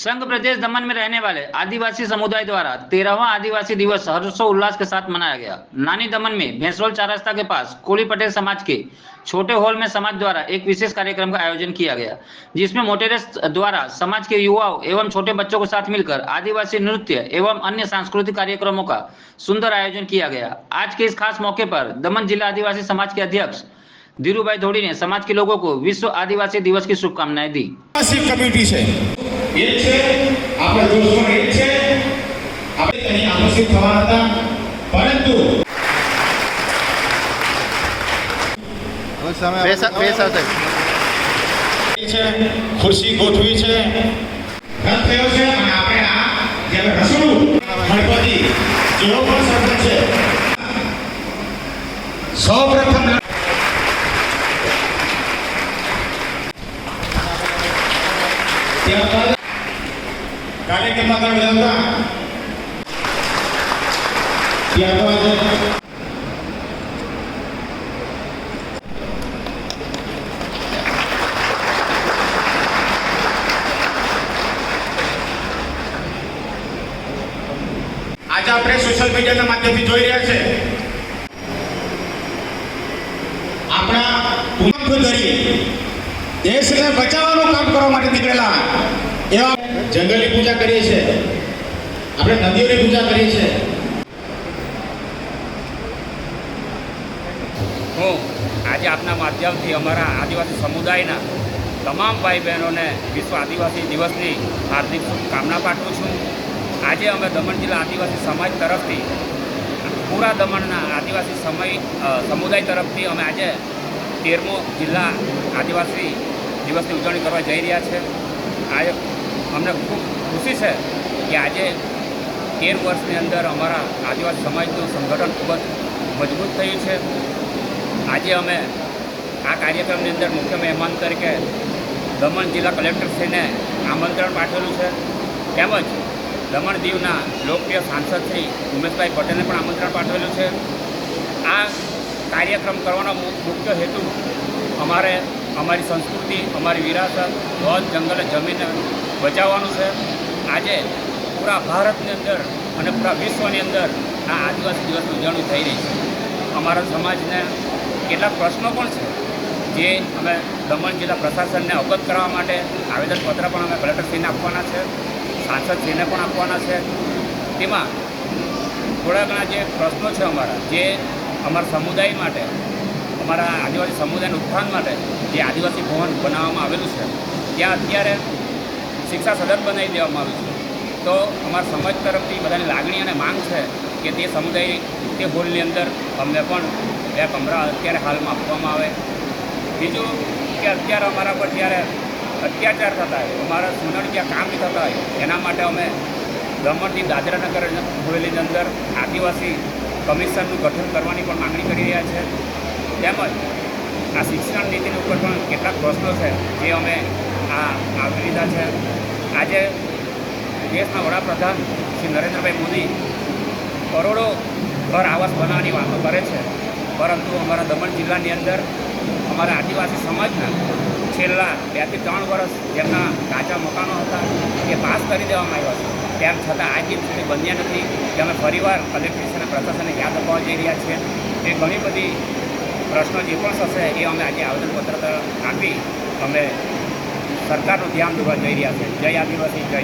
संघ प्रदेश दमन में रहने वाले आदिवासी समुदाय द्वारा 13वां आदिवासी दिवस हर्षोल्लास के साथ मनाया गया। नानी दमन में भैंसरोल चार रास्ता के पास कोली पटेल समाज के छोटे हॉल में समाज द्वारा एक विशेष कार्यक्रम का आयोजन किया गया, जिसमें मोटेरे द्वारा समाज के युवाओं एवं छोटे बच्चों के साथ मिलकर आदिवासी नृत्य एवं अन्य सांस्कृतिक कार्यक्रमों का सुंदर आयोजन किया गया। आज के इस खास मौके पर दमन जिला आदिवासी समाज के अध्यक्ष धीरूभाई धोड़ी ने समाज के लोगों को विश्व आदिवासी दिवस की शुभकामनाएं दी। कमिटी છે એક છે આપણા દોસ્તો એક છે આપણે અહીં આકર્ષિત થવાના હતા, પરંતુ ખુરશી ગોઠવી છે, રદ થયો છે અને આપણે આ જ્યારે રસોડું ગણપતિ જેવો પણ સરપંચ છે સૌપ્રથમ કાર્યક્રમમાં આગળ વધતા ત્યારબાદ આજે આપણે સોશિયલ મીડિયાના માધ્યમથી જોઈ રહ્યા છે આપણા પૂર્વજોએ દેશને બચાવવાનું કામ કરવા માટે નીકળેલા એવા જંગલની પૂજા કરીએ છીએ, આપણે નદીઓની પૂજા કરીએ છીએ। હું આજે આપના માધ્યમથી અમારા આદિવાસી સમુદાયના તમામ ભાઈ બહેનોને વિશ્વ આદિવાસી દિવસની હાર્દિક શુભકામના પાઠવું છું। આજે અમે દમણ જિલ્લા આદિવાસી સમાજ તરફથી પૂરા દમણના આદિવાસી સમુદાય તરફથી અમે આજે 13મો જિલ્લા આદિવાસી દિવસની ઉજવણી કરવા જઈ રહ્યા છે। આજે અમને ખૂબ ખુશી છે કે આજે 13 વર્ષની અંદર અમારા આદિવાસી સમાજનું સંગઠન ખૂબ જ મજબૂત થયું છે। આજે અમે આ કાર્યક્રમની અંદર મુખ્ય મહેમાન તરીકે દમણ જિલ્લા કલેક્ટરશ્રીને આમંત્રણ પાઠવેલું છે, તેમજ દમણ દીવના લોકપ્રિય સાંસદ શ્રી ઉમેશભાઈ પટેલને પણ આમંત્રણ પાઠવેલું છે। આ કાર્યક્રમ કરવાનો મુખ્ય હેતુ અમારી સંસ્કૃતિ, અમારી વિરાસત, વન, જંગલ, જમીન બચાવવાનું છે। આજે પૂરા ભારતની અંદર અને પૂરા વિશ્વની અંદર આ આદિવાસી દિવસની ઉજવણી થઈ રહી છે। અમારા સમાજને કેટલાક પ્રશ્નો પણ છે જે અમે દમણ જિલ્લા પ્રશાસનને અવગત કરવા માટે આવેદનપત્ર પણ અમે કલેક્ટરશ્રીને આપવાના છે, સાંસદશ્રીને પણ આપવાના છે। તેમાં થોડા ઘણા જે પ્રશ્નો છે જે અમારા સમુદાય માટે, અમારા આદિવાસી સમુદાયના ઉત્થાન માટે જે આદિવાસી ભવન બનાવવામાં આવેલું છે ત્યાં અત્યારે શિક્ષા સદન બનાવી દેવામાં આવ્યું છે, તો અમારા સમાજ તરફથી બધાની લાગણી અને માંગ છે કે તે સમુદાય તે હોલની અંદર અમને પણ 2 કમરા અત્યારે હાલમાં આપવામાં આવે। બીજું કે અત્યારે અમારા પર જ્યારે અત્યાચાર થતા હોય, અમારા સુનાવણી જ્યાં કામ થતા હોય, એના માટે અમે દમણથી દાદરાનગર હવેલીની અંદર આદિવાસી કમિશનનું ગઠન કરવાની પણ માંગણી કરી રહ્યા છે। તેમજ આ શિક્ષણ નીતિની ઉપર પણ કેટલાક પ્રશ્નો છે જે અમે આવરી લીધા છે। આજે દેશના વડાપ્રધાન શ્રી નરેન્દ્રભાઈ મોદી કરોડો ઘર આવાસ બનાવવાની વાતો કરે છે, પરંતુ અમારા દમણ જિલ્લાની અંદર અમારા આદિવાસી સમાજના છેલ્લા 2 થી 3 વર્ષ જેમના કાચા મકાનો હતા એ પાસ કરી દેવામાં આવ્યા છે, તેમ છતાં આજ દિન સુધી બન્યા નથી। કે અમે ફરીવાર કલેક્ટરેટ અને પ્રશાસનને યાદ અપાવવા જઈ રહ્યા છીએ એ ઘણી બધી પ્રશ્નો જે પણ થશે એ અમે આજે આવેદનપત્ર આપી અમે સરકારનું ધ્યાન દોરવા જઈ રહ્યા છે। જય આદિવાસી, જય।